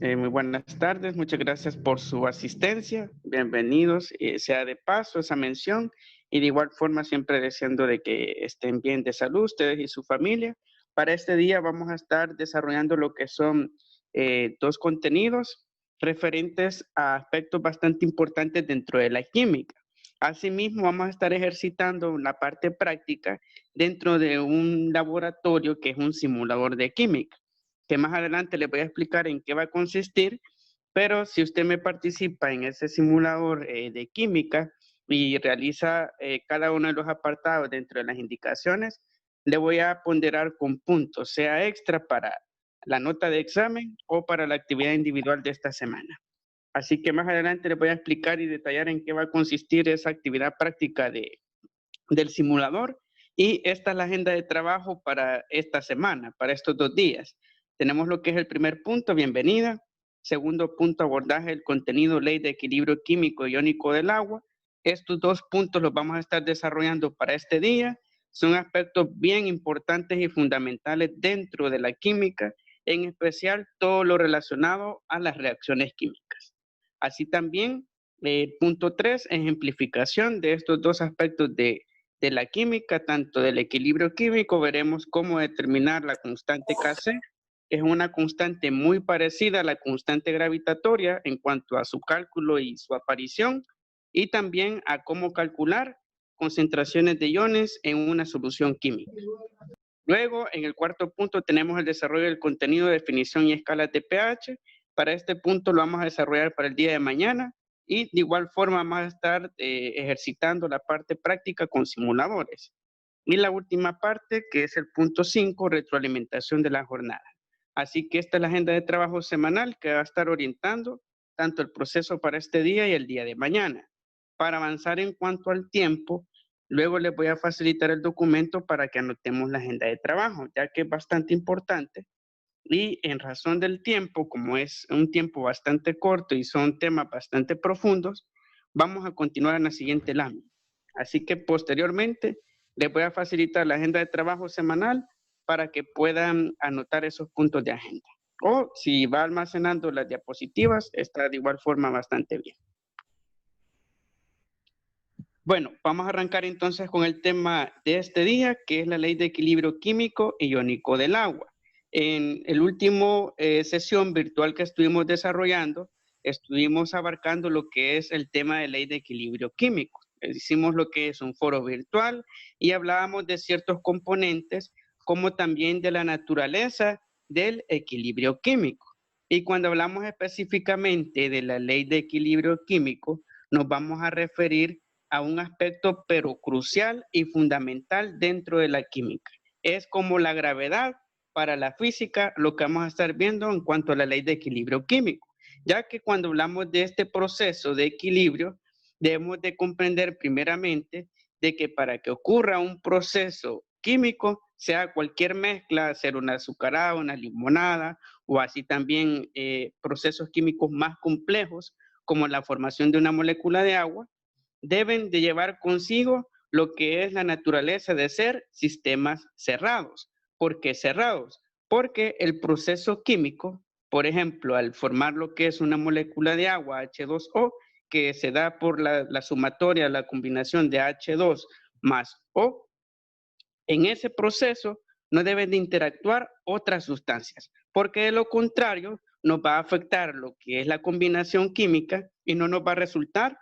Muy buenas tardes, muchas gracias por su asistencia. Bienvenidos, sea de paso esa mención y de igual forma siempre deseando de que estén bien de salud ustedes y su familia. Para este día vamos a estar desarrollando lo que son dos contenidos referentes a aspectos bastante importantes dentro de la química. Asimismo, vamos a estar ejercitando la parte práctica dentro de un laboratorio que es un simulador de química, que más adelante les voy a explicar en qué va a consistir, pero si usted me participa en ese simulador de química y realiza cada uno de los apartados dentro de las indicaciones, le voy a ponderar con puntos, sea extra para la nota de examen o para la actividad individual de esta semana. Así que más adelante les voy a explicar y detallar en qué va a consistir esa actividad práctica del simulador, y esta es la agenda de trabajo para esta semana, para estos 2 días. Tenemos lo que es el primer punto, bienvenida. Segundo punto, abordaje del contenido ley de equilibrio químico y iónico del agua. Estos 2 puntos los vamos a estar desarrollando para este día. Son aspectos bien importantes y fundamentales dentro de la química, en especial todo lo relacionado a las reacciones químicas. Así también, punto 3, ejemplificación de estos dos aspectos de la química, tanto del equilibrio químico. Veremos cómo determinar la constante Kc, que es una constante muy parecida a la constante gravitatoria en cuanto a su cálculo y su aparición, y también a cómo calcular concentraciones de iones en una solución química. Luego, en el cuarto punto, tenemos el desarrollo del contenido, definición y escalas de pH. Para este punto lo vamos a desarrollar para el día de mañana, y de igual forma vamos a estar ejercitando la parte práctica con simuladores. Y la última parte, que es el punto 5, retroalimentación de la jornada. Así que esta es la agenda de trabajo semanal que va a estar orientando tanto el proceso para este día y el día de mañana. Para avanzar en cuanto al tiempo, luego les voy a facilitar el documento para que anotemos la agenda de trabajo, ya que es bastante importante. Y en razón del tiempo, como es un tiempo bastante corto y son temas bastante profundos, vamos a continuar en la siguiente lámina. Así que posteriormente les voy a facilitar la agenda de trabajo semanal para que puedan anotar esos puntos de agenda. O si va almacenando las diapositivas, está de igual forma bastante bien. Bueno, vamos a arrancar entonces con el tema de este día, que es la ley de equilibrio químico y iónico del agua. En el último sesión virtual que estuvimos desarrollando, estuvimos abarcando lo que es el tema de ley de equilibrio químico. Hicimos lo que es un foro virtual y hablábamos de ciertos componentes, como también de la naturaleza del equilibrio químico. Y cuando hablamos específicamente de la ley de equilibrio químico, nos vamos a referir a un aspecto pero crucial y fundamental dentro de la química. Es como la gravedad para la física, lo que vamos a estar viendo en cuanto a la ley de equilibrio químico, ya que cuando hablamos de este proceso de equilibrio, debemos de comprender primeramente de que para que ocurra un proceso químico, sea cualquier mezcla, ser una azucarada, una limonada, o así también procesos químicos más complejos, como la formación de una molécula de agua, deben de llevar consigo lo que es la naturaleza de ser sistemas cerrados. ¿Por qué cerrados? Porque el proceso químico, por ejemplo, al formar lo que es una molécula de agua, H2O, que se da por la sumatoria, la combinación de H2 más O, en ese proceso no deben de interactuar otras sustancias, porque de lo contrario nos va a afectar lo que es la combinación química y no nos va a resultar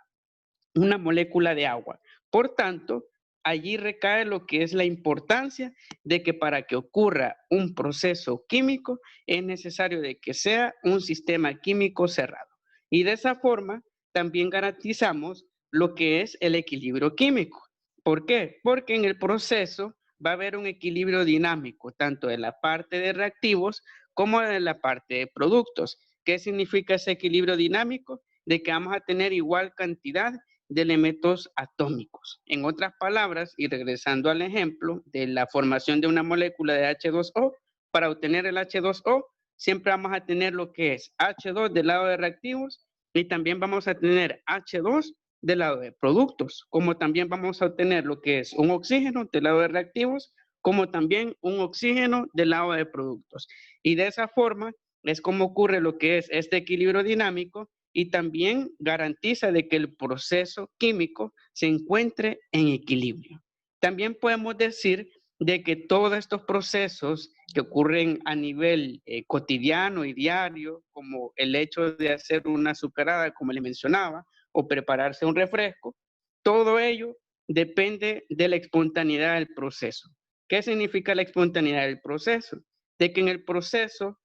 una molécula de agua. Por tanto, allí recae lo que es la importancia de que para que ocurra un proceso químico es necesario de que sea un sistema químico cerrado. Y de esa forma también garantizamos lo que es el equilibrio químico. ¿Por qué? Porque en el proceso va a haber un equilibrio dinámico, tanto de la parte de reactivos como de la parte de productos. ¿Qué significa ese equilibrio dinámico? De que vamos a tener igual cantidad de elementos atómicos. En otras palabras, y regresando al ejemplo de la formación de una molécula de H2O, para obtener el H2O, siempre vamos a tener lo que es H2 del lado de reactivos y también vamos a tener H2 del lado de productos, como también vamos a obtener lo que es un oxígeno del lado de reactivos, como también un oxígeno del lado de productos. Y de esa forma es cómo ocurre lo que es este equilibrio dinámico y también garantiza de que el proceso químico se encuentre en equilibrio. También podemos decir de que todos estos procesos que ocurren a nivel cotidiano y diario, como el hecho de hacer una azucarada, como le mencionaba, o prepararse un refresco, todo ello depende de la espontaneidad del proceso. ¿Qué significa la espontaneidad del proceso? De que en el proceso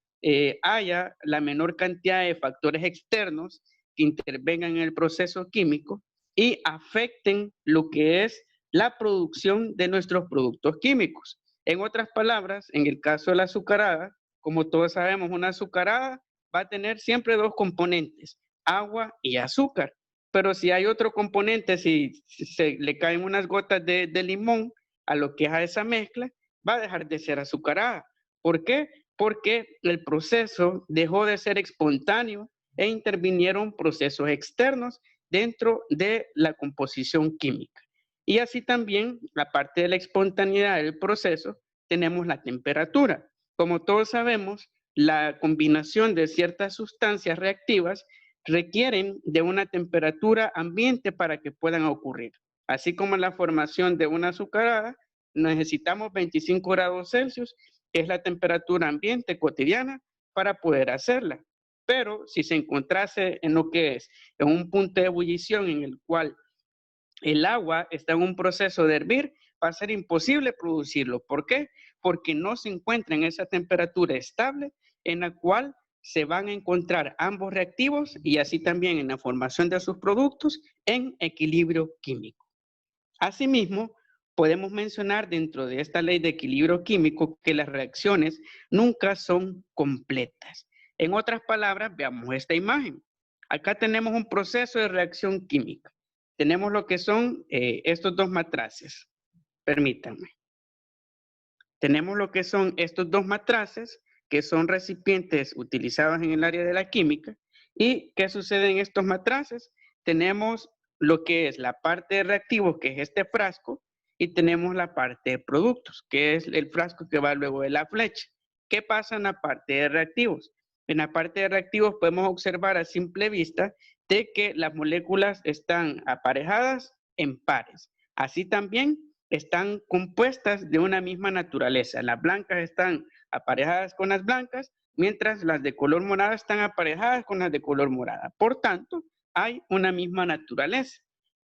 haya la menor cantidad de factores externos que intervengan en el proceso químico y afecten lo que es la producción de nuestros productos químicos. En otras palabras, en el caso de la azucarada, como todos sabemos, una azucarada va a tener siempre dos componentes, agua y azúcar. Pero si hay otro componente, si se le caen unas gotas de limón a lo que es a esa mezcla, va a dejar de ser azucarada. ¿Por qué? Porque el proceso dejó de ser espontáneo e intervinieron procesos externos dentro de la composición química. Y así también, aparte de la espontaneidad del proceso, tenemos la temperatura. Como todos sabemos, la combinación de ciertas sustancias reactivas requieren de una temperatura ambiente para que puedan ocurrir. Así como la formación de una azucarada, necesitamos 25 grados Celsius, que es la temperatura ambiente cotidiana, para poder hacerla. Pero si se encontrase en lo que es en un punto de ebullición en el cual el agua está en un proceso de hervir, va a ser imposible producirlo. ¿Por qué? Porque no se encuentra en esa temperatura estable en la cual se van a encontrar ambos reactivos y así también en la formación de sus productos en equilibrio químico. Asimismo, podemos mencionar dentro de esta ley de equilibrio químico que las reacciones nunca son completas. En otras palabras, veamos esta imagen. Acá tenemos un proceso de reacción química. Tenemos lo que son estos dos matraces. Permítanme. Tenemos lo que son estos dos matraces, que son recipientes utilizados en el área de la química. ¿Y qué sucede en estos matraces? Tenemos lo que es la parte de reactivos, que es este frasco, y tenemos la parte de productos, que es el frasco que va luego de la flecha. ¿Qué pasa en la parte de reactivos? En la parte de reactivos podemos observar a simple vista de que las moléculas están aparejadas en pares. Así también están compuestas de una misma naturaleza. Las blancas están aparejadas con las blancas, mientras las de color morada están aparejadas con las de color morada. Por tanto, hay una misma naturaleza.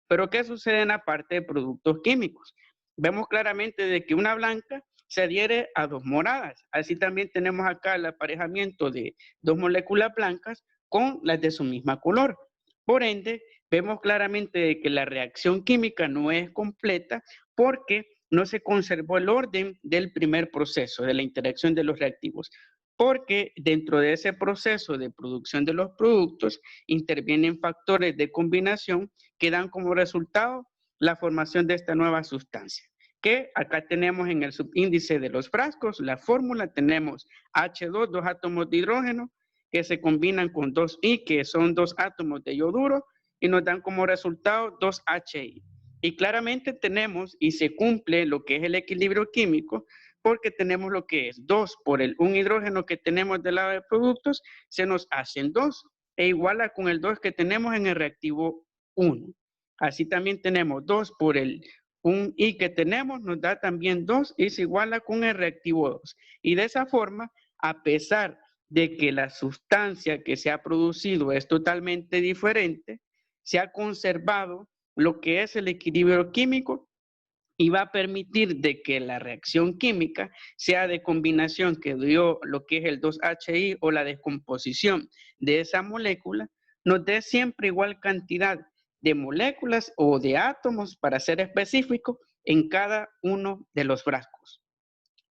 Pero ¿qué sucede en la parte de productos químicos? Vemos claramente de que una blanca se adhiere a dos moradas. Así también tenemos acá el aparejamiento de dos moléculas blancas con las de su misma color. Por ende, vemos claramente de que la reacción química no es completa porque no se conservó el orden del primer proceso, de la interacción de los reactivos, porque dentro de ese proceso de producción de los productos intervienen factores de combinación que dan como resultado la formación de esta nueva sustancia, que acá tenemos en el subíndice de los frascos, la fórmula, tenemos H2, dos átomos de hidrógeno, que se combinan con 2I, que son dos átomos de yoduro, y nos dan como resultado 2HI. Y claramente tenemos y se cumple lo que es el equilibrio químico porque tenemos lo que es 2 por el 1 hidrógeno que tenemos del lado de productos, se nos hacen 2 e iguala con el 2 que tenemos en el reactivo 1. Así también tenemos 2 por el 1 I que tenemos, nos da también 2 y se iguala con el reactivo 2. Y de esa forma, a pesar de que la sustancia que se ha producido es totalmente diferente, se ha conservado lo que es el equilibrio químico y va a permitir de que la reacción química sea de combinación que dio lo que es el 2HI o la descomposición de esa molécula, nos dé siempre igual cantidad de moléculas o de átomos, para ser específico, en cada uno de los frascos.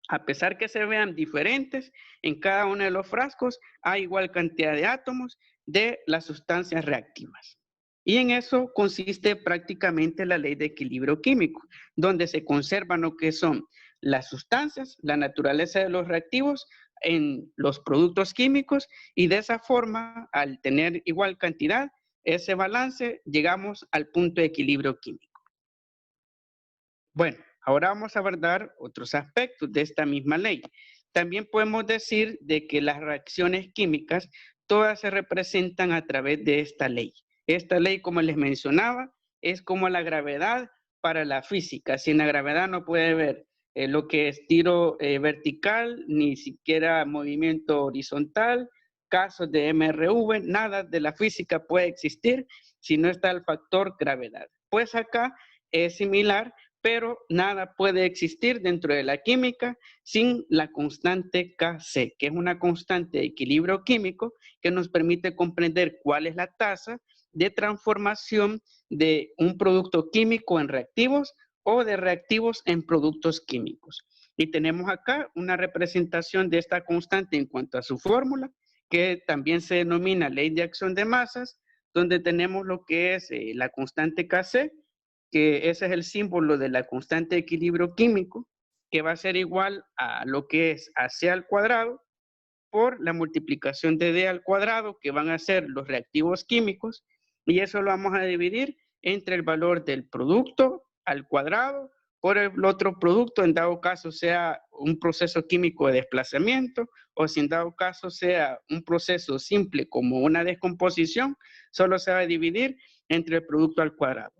A pesar que se vean diferentes, en cada uno de los frascos hay igual cantidad de átomos de las sustancias reactivas. Y en eso consiste prácticamente la ley de equilibrio químico, donde se conservan lo que son las sustancias, la naturaleza de los reactivos en los productos químicos y de esa forma, al tener igual cantidad, ese balance, llegamos al punto de equilibrio químico. Bueno, ahora vamos a abordar otros aspectos de esta misma ley. También podemos decir de que las reacciones químicas todas se representan a través de esta ley. Esta ley, como les mencionaba, es como la gravedad para la física. Sin la gravedad no puede haber lo que es tiro vertical, ni siquiera movimiento horizontal, casos de MRV, nada de la física puede existir si no está el factor gravedad. Pues acá es similar, pero nada puede existir dentro de la química sin la constante Kc, que es una constante de equilibrio químico que nos permite comprender cuál es la tasa de transformación de un producto químico en reactivos o de reactivos en productos químicos. Y tenemos acá una representación de esta constante en cuanto a su fórmula, que también se denomina ley de acción de masas, donde tenemos lo que es la constante Kc, que ese es el símbolo de la constante de equilibrio químico, que va a ser igual a lo que es AC al cuadrado por la multiplicación de D al cuadrado, que van a ser los reactivos químicos, y eso lo vamos a dividir entre el valor del producto al cuadrado por el otro producto, en dado caso sea un proceso químico de desplazamiento, o si en dado caso sea un proceso simple como una descomposición, solo se va a dividir entre el producto al cuadrado.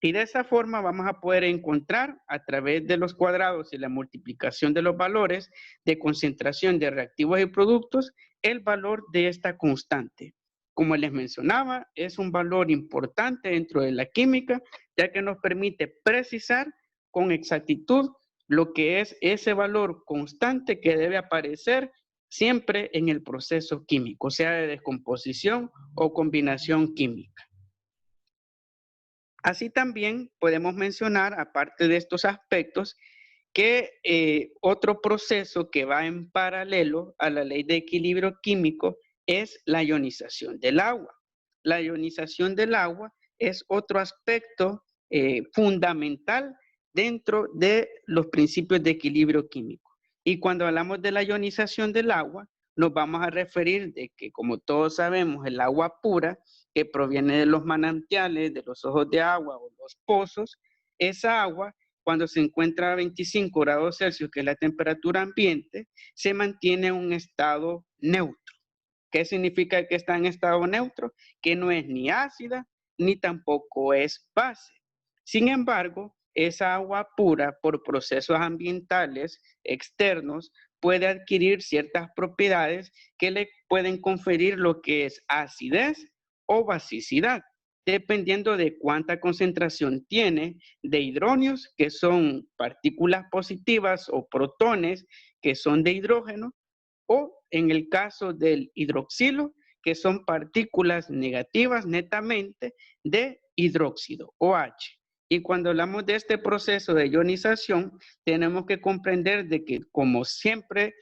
Y de esa forma vamos a poder encontrar a través de los cuadrados y la multiplicación de los valores de concentración de reactivos y productos el valor de esta constante. Como les mencionaba, es un valor importante dentro de la química, ya que nos permite precisar con exactitud lo que es ese valor constante que debe aparecer siempre en el proceso químico, sea de descomposición o combinación química. Así también podemos mencionar, aparte de estos aspectos, que otro proceso que va en paralelo a la ley de equilibrio químico es la ionización del agua. La ionización del agua es otro aspecto fundamental dentro de los principios de equilibrio químico. Y cuando hablamos de la ionización del agua, nos vamos a referir de que, como todos sabemos, el agua pura, que proviene de los manantiales, de los ojos de agua o los pozos, esa agua, cuando se encuentra a 25 grados Celsius, que es la temperatura ambiente, se mantiene en un estado neutro. ¿Qué significa que está en estado neutro? Que no es ni ácida ni tampoco es base. Sin embargo, esa agua pura, por procesos ambientales externos, puede adquirir ciertas propiedades que le pueden conferir lo que es acidez o basicidad, dependiendo de cuánta concentración tiene de hidronios, que son partículas positivas, o protones, que son de hidrógeno, o en el caso del hidroxilo, que son partículas negativas netamente de hidróxido, OH. Y cuando hablamos de este proceso de ionización, tenemos que comprender de que, como siempre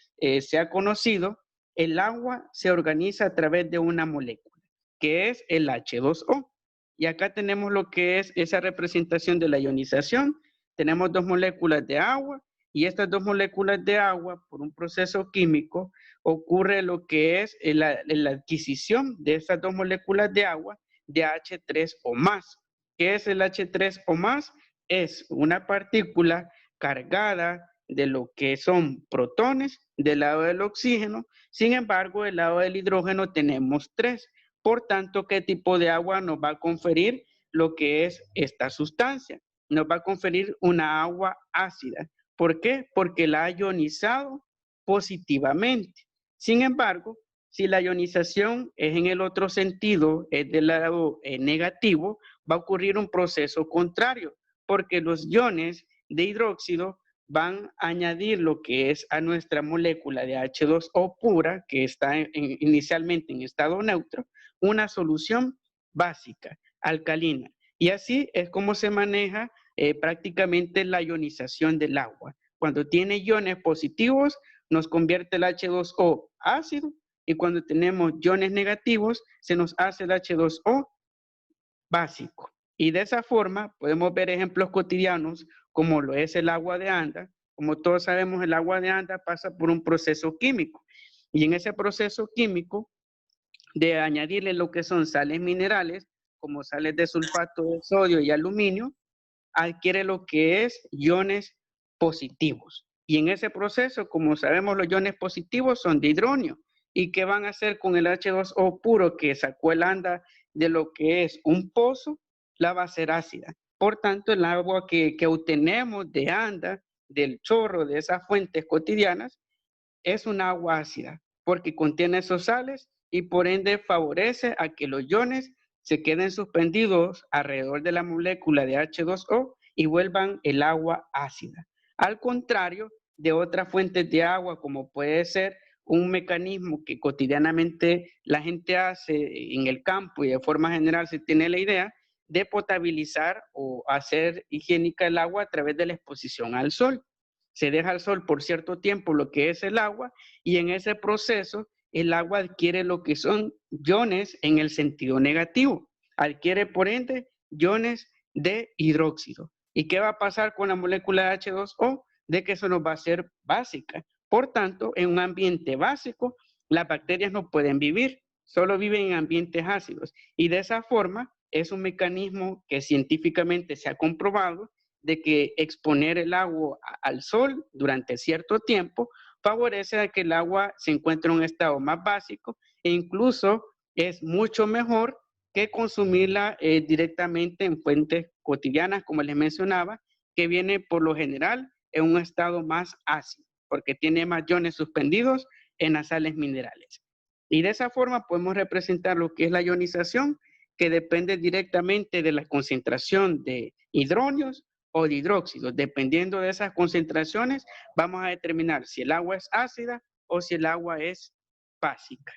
se ha conocido, el agua se organiza a través de una molécula, que es el H2O. Y acá tenemos lo que es esa representación de la ionización. Tenemos dos moléculas de agua, y estas dos moléculas de agua, por un proceso químico, ocurre lo que es la adquisición de estas dos moléculas de agua de H3 o más. ¿Qué es el H3 o más? Es una partícula cargada de lo que son protones del lado del oxígeno. Sin embargo, del lado del hidrógeno tenemos 3. Por tanto, ¿qué tipo de agua nos va a conferir lo que es esta sustancia? Nos va a conferir una agua ácida. ¿Por qué? Porque la ha ionizado positivamente. Sin embargo, si la ionización es en el otro sentido, es del lado negativo, va a ocurrir un proceso contrario, porque los iones de hidróxido van a añadir lo que es a nuestra molécula de H2O pura, que está inicialmente en estado neutro, una solución básica, alcalina. Y así es como se maneja prácticamente la ionización del agua. Cuando tiene iones positivos, nos convierte el H2O ácido, y cuando tenemos iones negativos, se nos hace el H2O básico. Y de esa forma podemos ver ejemplos cotidianos como lo es el agua de anda. Como todos sabemos, el agua de anda pasa por un proceso químico. Y en ese proceso químico, de añadirle lo que son sales minerales, como sales de sulfato de sodio y aluminio, adquiere lo que es iones positivos. Y en ese proceso, como sabemos, los iones positivos son de hidronio. ¿Y qué van a hacer con el H2O puro que sacó el ANDA de lo que es un pozo? La va a ser ácida. Por tanto, el agua que obtenemos de ANDA, del chorro, de esas fuentes cotidianas, es un agua ácida porque contiene esos sales y por ende favorece a que los iones se queden suspendidos alrededor de la molécula de H2O y vuelvan el agua ácida. Al contrario de otras fuentes de agua, como puede ser un mecanismo que cotidianamente la gente hace en el campo y de forma general se tiene la idea de potabilizar o hacer higiénica el agua a través de la exposición al sol. Se deja al sol por cierto tiempo lo que es el agua y en ese proceso el agua adquiere lo que son iones en el sentido negativo. Adquiere por ende iones de hidróxido. ¿Y qué va a pasar con la molécula de H2O? De que eso nos va a ser básica. Por tanto, en un ambiente básico, las bacterias no pueden vivir, solo viven en ambientes ácidos. Y de esa forma es un mecanismo que científicamente se ha comprobado de que exponer el agua al sol durante cierto tiempo favorece a que el agua se encuentre en un estado más básico e incluso es mucho mejor que consumirla directamente en fuentes cotidianas, como les mencionaba, que viene por lo general en un estado más ácido, porque tiene más iones suspendidos en las sales minerales. Y de esa forma podemos representar lo que es la ionización, que depende directamente de la concentración de hidrógenos o de hidróxido. Dependiendo de esas concentraciones, vamos a determinar si el agua es ácida o si el agua es básica.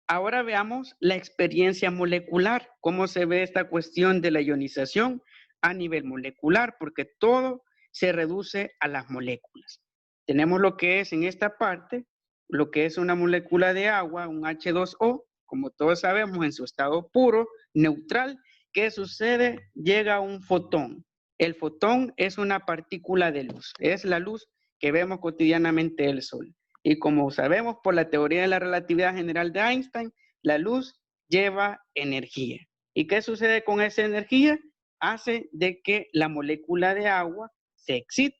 Ahora veamos la experiencia molecular, cómo se ve esta cuestión de la ionización a nivel molecular, porque todo se reduce a las moléculas. Tenemos lo que es en esta parte, lo que es una molécula de agua, un H2O, como todos sabemos, en su estado puro, neutral. ¿Qué sucede? Llega un fotón. El fotón es una partícula de luz, es la luz que vemos cotidianamente del sol. Y como sabemos por la teoría de la relatividad general de Einstein, la luz lleva energía. ¿Y qué sucede con esa energía? Hace de que la molécula de agua se excite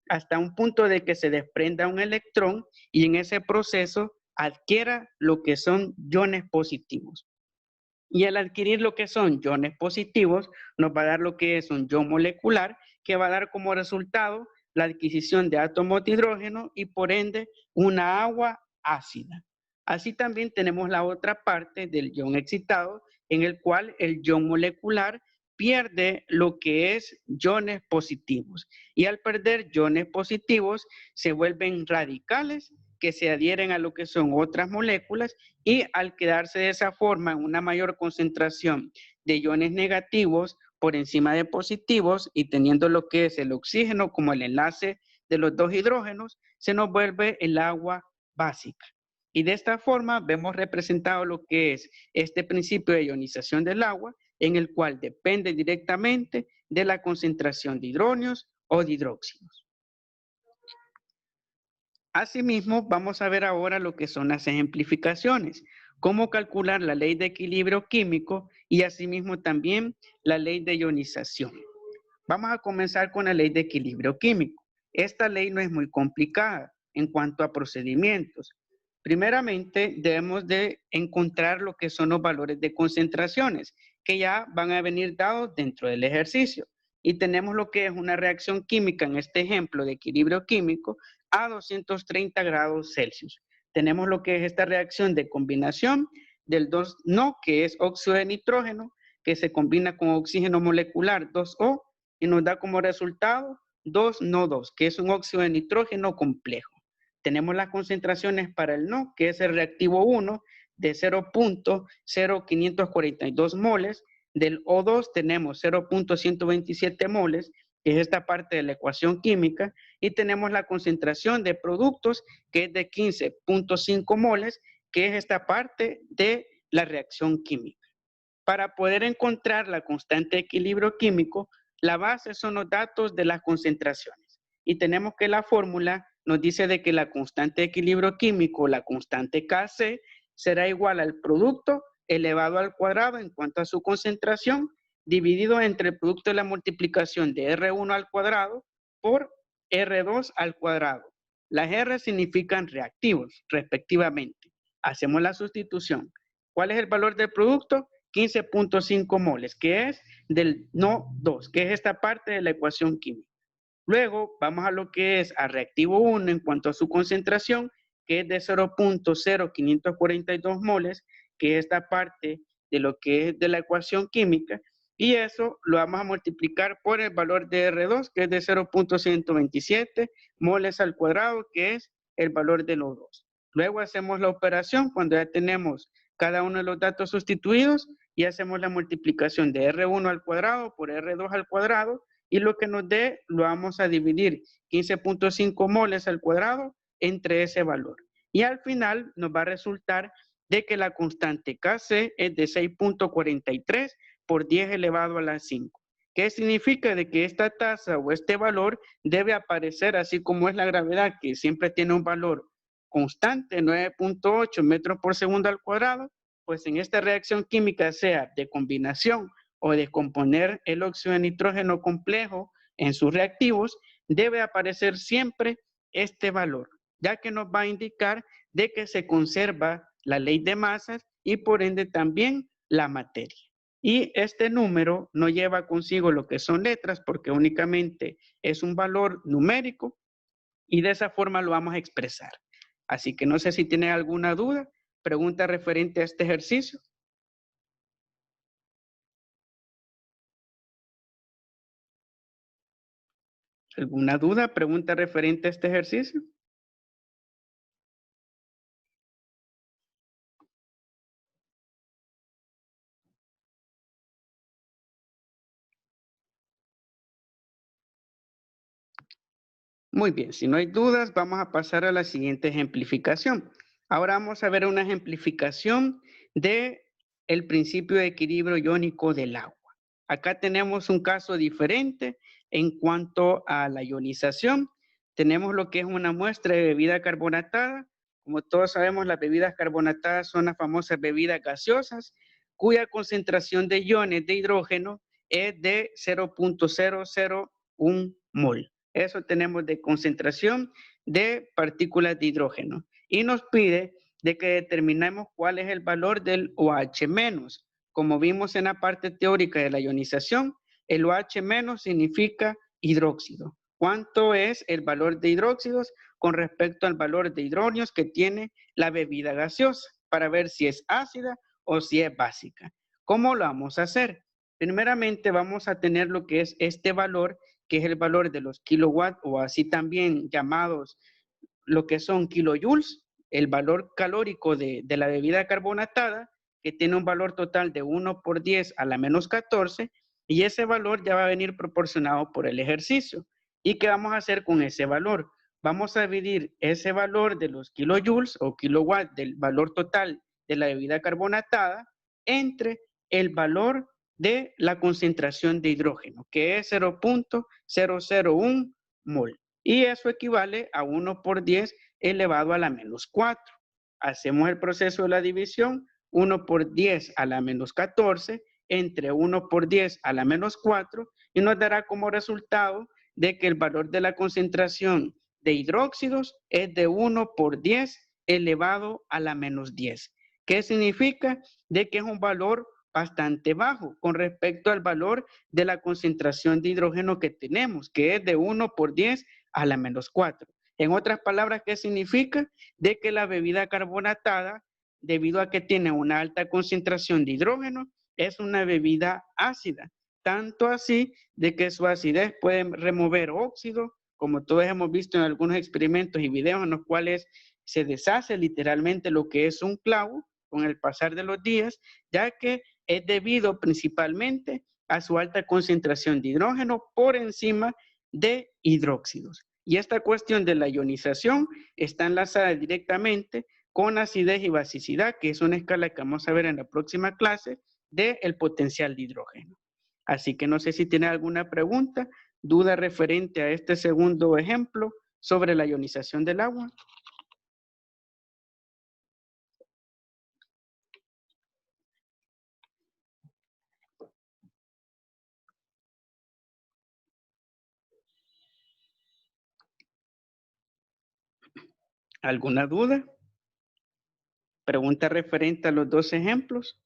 hasta un punto de que se desprenda un electrón y en ese proceso adquiera lo que son iones positivos. Y al adquirir lo que son iones positivos, nos va a dar lo que es un ion molecular, que va a dar como resultado la adquisición de átomos de hidrógeno y por ende una agua ácida. Así también tenemos la otra parte del ion excitado, en el cual el ion molecular pierde lo que es iones positivos. Y al perder iones positivos, se vuelven radicales que se adhieren a lo que son otras moléculas y al quedarse de esa forma en una mayor concentración de iones negativos por encima de positivos y teniendo lo que es el oxígeno como el enlace de los dos hidrógenos, se nos vuelve el agua básica. Y de esta forma vemos representado lo que es este principio de ionización del agua, en el cual depende directamente de la concentración de hidrógenos o de hidróxidos. Asimismo, vamos a ver ahora lo que son las ejemplificaciones, cómo calcular la ley de equilibrio químico y asimismo también la ley de ionización. Vamos a comenzar con la ley de equilibrio químico. Esta ley no es muy complicada en cuanto a procedimientos. Primeramente, debemos de encontrar lo que son los valores de concentraciones, que ya van a venir dados dentro del ejercicio. Y tenemos lo que es una reacción química, en este ejemplo de equilibrio químico, a 230 grados Celsius. Tenemos lo que es esta reacción de combinación del 2-No, que es óxido de nitrógeno, que se combina con oxígeno molecular 2O y nos da como resultado 2-No-2, que es un óxido de nitrógeno complejo. Tenemos las concentraciones para el No, que es el reactivo 1 de 0.0542 moles. Del O2 tenemos 0.127 moles, que es esta parte de la ecuación química, y tenemos la concentración de productos, que es de 15.5 moles, que es esta parte de la reacción química. Para poder encontrar la constante de equilibrio químico, la base son los datos de las concentraciones. Y tenemos que la fórmula nos dice de que la constante de equilibrio químico, la constante Kc, será igual al producto elevado al cuadrado en cuanto a su concentración, dividido entre el producto de la multiplicación de R1 al cuadrado por R2 al cuadrado. Las R significan reactivos, respectivamente. Hacemos la sustitución. ¿Cuál es el valor del producto? 15.5 moles, que es del NO2, que es esta parte de la ecuación química. Luego vamos a lo que es a reactivo 1 en cuanto a su concentración, que es de 0.0542 moles, que es esta parte de lo que es de la ecuación química, y eso lo vamos a multiplicar por el valor de R2, que es de 0.127 moles al cuadrado, que es el valor de los dos. Luego hacemos la operación cuando ya tenemos cada uno de los datos sustituidos y hacemos la multiplicación de R1 al cuadrado por R2 al cuadrado, y lo que nos dé lo vamos a dividir 15.5 moles al cuadrado entre ese valor. Y al final nos va a resultar de que la constante Kc es de 6.43 por 10 elevado a la 5. ¿Qué significa? De que esta tasa o este valor debe aparecer así como es la gravedad, que siempre tiene un valor constante, 9.8 metros por segundo al cuadrado, pues en esta reacción química, sea de combinación o descomponer el óxido de nitrógeno complejo en sus reactivos, debe aparecer siempre este valor, ya que nos va a indicar de que se conserva la ley de masas y por ende también la materia. Y este número no lleva consigo lo que son letras porque únicamente es un valor numérico y de esa forma lo vamos a expresar. Así que no sé si tiene alguna duda, pregunta referente a este ejercicio. ¿Alguna duda, pregunta referente a este ejercicio? Muy bien, si no hay dudas, vamos a pasar a la siguiente ejemplificación. Ahora vamos a ver una ejemplificación de el principio de equilibrio iónico del agua. Acá tenemos un caso diferente en cuanto a la ionización. Tenemos lo que es una muestra de bebida carbonatada. Como todos sabemos, las bebidas carbonatadas son las famosas bebidas gaseosas, cuya concentración de iones de hidrógeno es de 0.001 mol. Eso tenemos de concentración de partículas de hidrógeno. Y nos pide de que determinemos cuál es el valor del OH-. Como vimos en la parte teórica de la ionización, el OH- significa hidróxido. ¿Cuánto es el valor de hidróxidos con respecto al valor de hidrógenos que tiene la bebida gaseosa? Para ver si es ácida o si es básica. ¿Cómo lo vamos a hacer? Primeramente vamos a tener lo que es este valor, que es el valor de los kilowatts o así también llamados lo que son kilojoules, el valor calórico de la bebida carbonatada, que tiene un valor total de 1 por 10 a la menos 14, y ese valor ya va a venir proporcionado por el ejercicio. ¿Y qué vamos a hacer con ese valor? Vamos a dividir ese valor de los kilojoules o kilowatts del valor total de la bebida carbonatada entre el valor de la concentración de hidrógeno, que es 0.001 mol. Y eso equivale a 1 por 10 elevado a la menos 4. Hacemos el proceso de la división, 1 por 10 a la menos 14 entre 1 por 10 a la menos 4 y nos dará como resultado de que el valor de la concentración de hidróxidos es de 1 por 10 elevado a la menos 10. ¿Qué significa? De que es un valor bastante bajo con respecto al valor de la concentración de hidrógeno que tenemos, que es de 1 por 10 a la menos 4. En otras palabras, ¿qué significa? De que la bebida carbonatada, debido a que tiene una alta concentración de hidrógeno, es una bebida ácida. Tanto así de que su acidez puede remover óxido, como todos hemos visto en algunos experimentos y videos en los cuales se deshace literalmente lo que es un clavo con el pasar de los días, ya que es debido principalmente a su alta concentración de hidrógeno por encima de hidróxidos. Y esta cuestión de la ionización está enlazada directamente con acidez y basicidad, que es una escala que vamos a ver en la próxima clase del potencial de hidrógeno. Así que no sé si tiene alguna pregunta, duda referente a este segundo ejemplo sobre la ionización del agua. ¿Alguna duda? ¿Pregunta referente a los dos ejemplos?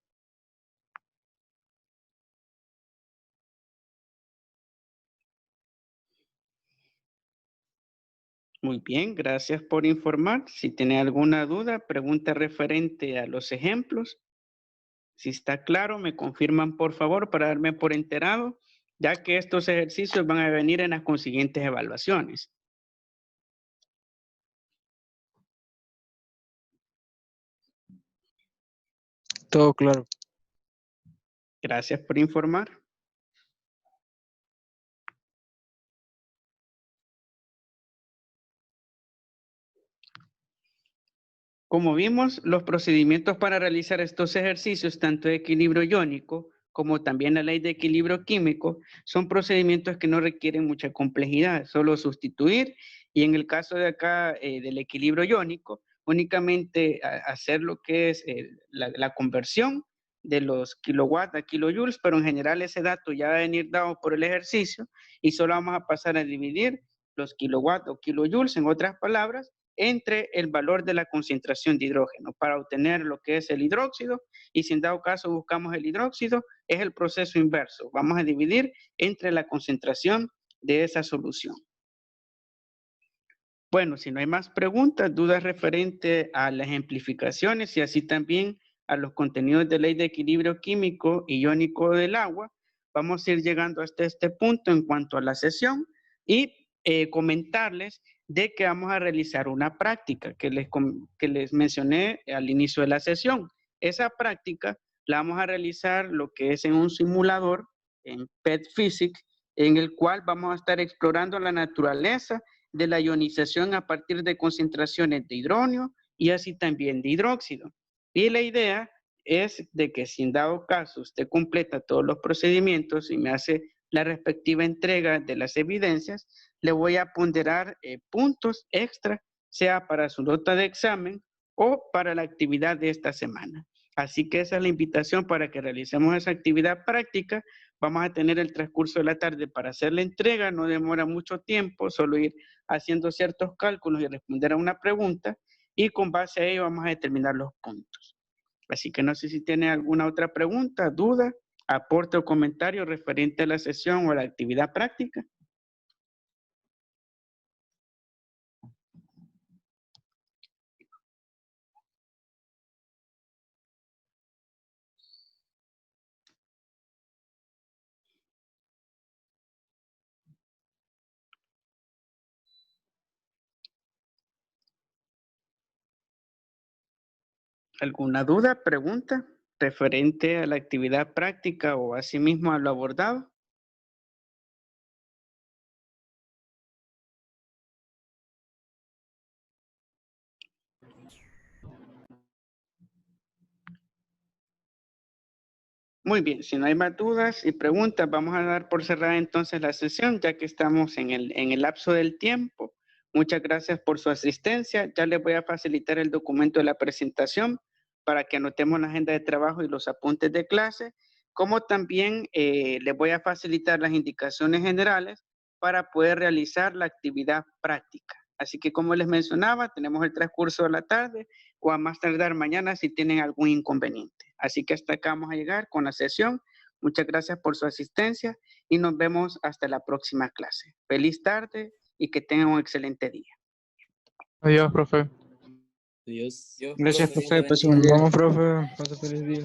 Muy bien, gracias por informar. Si tiene alguna duda, pregunta referente a los ejemplos. Si está claro, me confirman por favor para darme por enterado, ya que estos ejercicios van a venir en las consiguientes evaluaciones. Todo claro. Gracias por informar. Como vimos, los procedimientos para realizar estos ejercicios, tanto de equilibrio iónico como también la ley de equilibrio químico, son procedimientos que no requieren mucha complejidad, solo sustituir y en el caso de acá del equilibrio iónico, únicamente hacer lo que es la conversión de los kilowatts a kilojoules, pero en general ese dato ya va a venir dado por el ejercicio y solo vamos a pasar a dividir los kilowatts o kilojoules, en otras palabras, entre el valor de la concentración de hidrógeno para obtener lo que es el hidróxido y si en dado caso buscamos el hidróxido, es el proceso inverso. Vamos a dividir entre la concentración de esa solución. Bueno, si no hay más preguntas, dudas referente a las ejemplificaciones y así también a los contenidos de ley de equilibrio químico y iónico del agua, vamos a ir llegando hasta este punto en cuanto a la sesión y comentarles de que vamos a realizar una práctica que les mencioné al inicio de la sesión. Esa práctica la vamos a realizar lo que es en un simulador, en PET Physics, en el cual vamos a estar explorando la naturaleza de la ionización a partir de concentraciones de hidrógeno y así también de hidróxido. Y la idea es de que si en dado caso usted completa todos los procedimientos y me hace la respectiva entrega de las evidencias, le voy a ponderar puntos extra, sea para su nota de examen o para la actividad de esta semana. Así que esa es la invitación para que realicemos esa actividad práctica. Vamos a tener el transcurso de la tarde para hacer la entrega, no demora mucho tiempo, solo ir haciendo ciertos cálculos y responder a una pregunta y con base a ello vamos a determinar los puntos. Así que no sé si tiene alguna otra pregunta, duda, aporte o comentario referente a la sesión o a la actividad práctica. ¿Alguna duda, pregunta referente a la actividad práctica o asimismo a lo abordado? Muy bien, si no hay más dudas y preguntas, vamos a dar por cerrada entonces la sesión, ya que estamos en el lapso del tiempo. Muchas gracias por su asistencia. Ya les voy a facilitar el documento de la presentación para que anotemos la agenda de trabajo y los apuntes de clase, como también les voy a facilitar las indicaciones generales para poder realizar la actividad práctica. Así que como les mencionaba, tenemos el transcurso de la tarde o a más tardar mañana si tienen algún inconveniente. Así que hasta acá vamos a llegar con la sesión. Muchas gracias por su asistencia y nos vemos hasta la próxima clase. Feliz tarde y que tengan un excelente día. Adiós, profe. Adiós. Gracias, profe. Profe. Pase buen día. Vamos, profe. Pase feliz día.